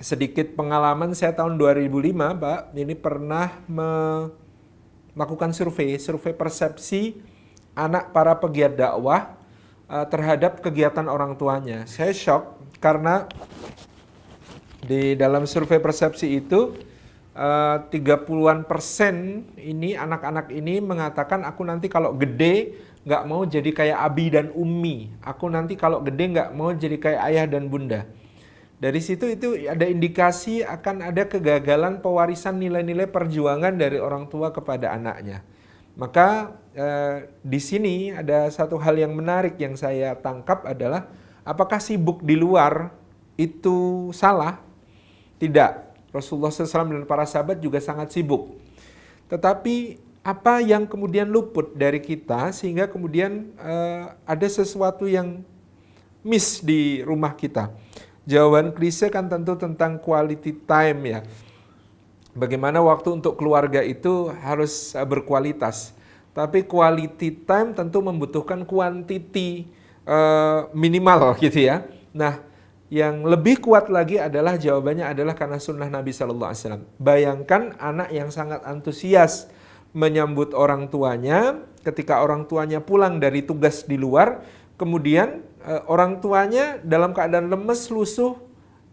sedikit pengalaman, saya tahun 2005, Pak, ini pernah melakukan survei persepsi anak para pegiat dakwah terhadap kegiatan orang tuanya. Saya shock karena di dalam survei persepsi itu 30-an% ini anak-anak ini mengatakan, aku nanti kalau gede nggak mau jadi kayak abi dan ummi. Aku nanti kalau gede nggak mau jadi kayak ayah dan bunda. Dari situ itu ada indikasi akan ada kegagalan pewarisan nilai-nilai perjuangan dari orang tua kepada anaknya. Maka di sini ada satu hal yang menarik yang saya tangkap adalah, apakah sibuk di luar itu salah? Tidak. Rasulullah SAW dan para sahabat juga sangat sibuk. Tetapi apa yang kemudian luput dari kita sehingga kemudian ada sesuatu yang miss di rumah kita? Jawaban klise kan tentu tentang quality time ya. Bagaimana waktu untuk keluarga itu harus berkualitas. Tapi quality time tentu membutuhkan quantity minimal gitu ya. Nah, yang lebih kuat lagi adalah jawabannya adalah karena sunnah Nabi SAW. Bayangkan anak yang sangat antusias menyambut orang tuanya ketika orang tuanya pulang dari tugas di luar, kemudian orang tuanya dalam keadaan lemes, lusuh,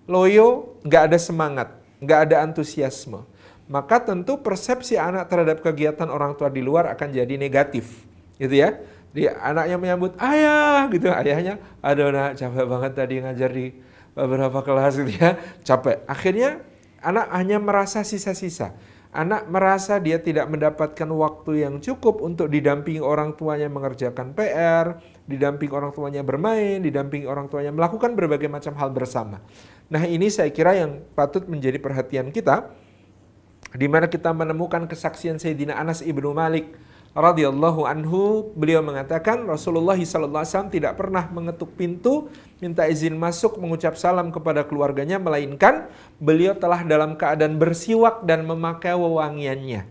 loyo, nggak ada semangat, nggak ada antusiasme. Maka tentu persepsi anak terhadap kegiatan orang tua di luar akan jadi negatif, gitu ya. Dia anaknya menyambut ayah, gitu, ayahnya, aduh nak capek banget tadi ngajar di beberapa kelas, gitu ya, capek. Akhirnya anak hanya merasa sisa-sisa. Anak merasa dia tidak mendapatkan waktu yang cukup untuk didampingi orang tuanya mengerjakan PR, didampingi orang tuanya bermain, didampingi orang tuanya melakukan berbagai macam hal bersama. Nah, ini saya kira yang patut menjadi perhatian kita, di mana kita menemukan kesaksian Sayyidina Anas ibnu Malik radhiyallahu anhu. Beliau mengatakan Rasulullah SAW tidak pernah mengetuk pintu minta izin masuk mengucap salam kepada keluarganya, melainkan beliau telah dalam keadaan bersiwak dan memakai wewangiannya.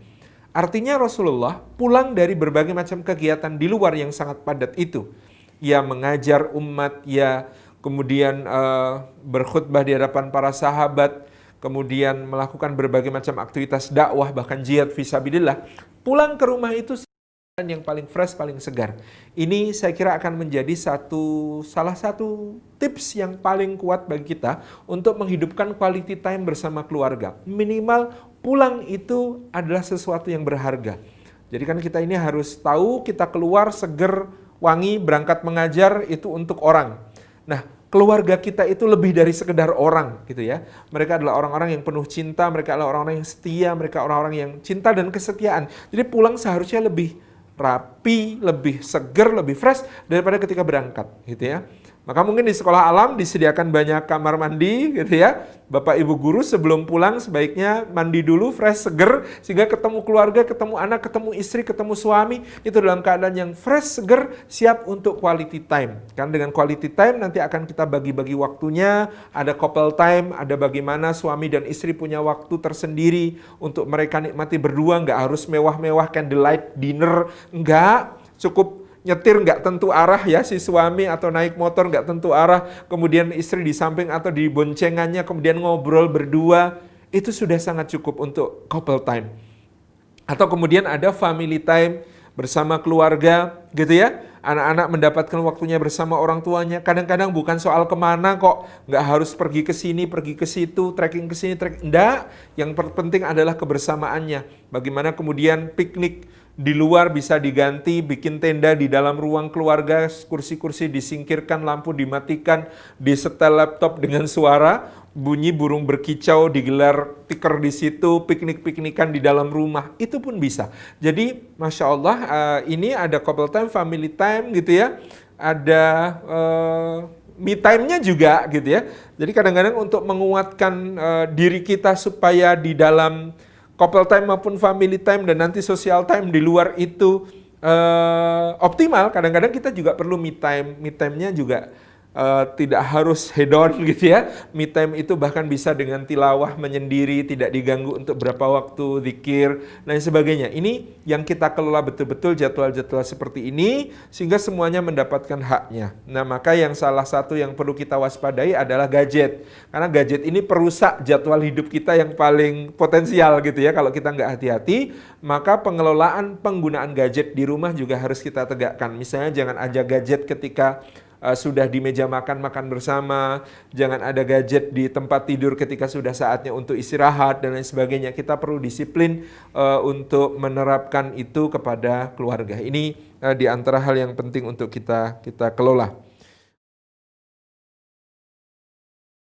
Artinya Rasulullah pulang dari berbagai macam kegiatan di luar yang sangat padat itu. Ia mengajar umat, ia kemudian berkhutbah di hadapan para sahabat, kemudian melakukan berbagai macam aktivitas dakwah, bahkan jihad fisabilillah. Pulang ke rumah itu yang paling fresh, paling segar. Ini saya kira akan menjadi salah satu tips yang paling kuat bagi kita untuk menghidupkan quality time bersama keluarga. Minimal pulang itu adalah sesuatu yang berharga. Jadi kan kita ini harus tahu kita keluar seger, wangi, berangkat mengajar itu untuk orang. Nah, keluarga kita itu lebih dari sekedar orang gitu ya. Mereka adalah orang-orang yang penuh cinta, mereka adalah orang-orang yang setia, mereka orang-orang yang cinta dan kesetiaan. Jadi pulang seharusnya lebih rapi, lebih seger, lebih fresh daripada ketika berangkat gitu ya. Maka mungkin di sekolah alam disediakan banyak kamar mandi gitu ya. Bapak Ibu guru sebelum pulang sebaiknya mandi dulu, fresh, seger, sehingga ketemu keluarga, ketemu anak, ketemu istri, ketemu suami, itu dalam keadaan yang fresh, seger, siap untuk quality time. Kan dengan quality time nanti akan kita bagi-bagi waktunya, ada couple time, ada bagaimana suami dan istri punya waktu tersendiri untuk mereka nikmati berdua, nggak harus mewah-mewah candlelight dinner, nggak, cukup nyetir nggak tentu arah ya si suami, atau naik motor nggak tentu arah, kemudian istri di samping atau di boncengannya, kemudian ngobrol berdua, itu sudah sangat cukup untuk couple time. Atau kemudian ada family time bersama keluarga gitu ya, anak-anak mendapatkan waktunya bersama orang tuanya. Kadang-kadang bukan soal kemana kok, nggak harus pergi ke sini, pergi ke situ, trekking ke sini, trekking, enggak. Yang penting adalah kebersamaannya. Bagaimana kemudian piknik di luar bisa diganti, bikin tenda di dalam ruang keluarga, kursi-kursi disingkirkan, lampu dimatikan, disetel laptop dengan suara, bunyi burung berkicau, digelar tikar di situ, piknik-piknikan di dalam rumah, itu pun bisa. Jadi Masya Allah, ini ada couple time, family time gitu ya, ada me time-nya juga gitu ya. Jadi kadang-kadang untuk menguatkan diri kita supaya di dalam couple time maupun family time dan nanti social time di luar itu optimal, kadang-kadang kita juga perlu me time. Me time-nya juga tidak harus hedon gitu ya. Me time itu bahkan bisa dengan tilawah menyendiri, tidak diganggu untuk berapa waktu, zikir, dan sebagainya. Ini yang kita kelola betul-betul jadwal-jadwal seperti ini, sehingga semuanya mendapatkan haknya. Nah, maka yang salah satu yang perlu kita waspadai adalah gadget. Karena gadget ini perusak jadwal hidup kita yang paling potensial gitu ya. Kalau kita nggak hati-hati, maka pengelolaan penggunaan gadget di rumah juga harus kita tegakkan. Misalnya jangan aja gadget ketika sudah di meja makan bersama, jangan ada gadget di tempat tidur ketika sudah saatnya untuk istirahat dan lain sebagainya. Kita perlu disiplin untuk menerapkan itu kepada keluarga. Ini di antara hal yang penting untuk kita kelola.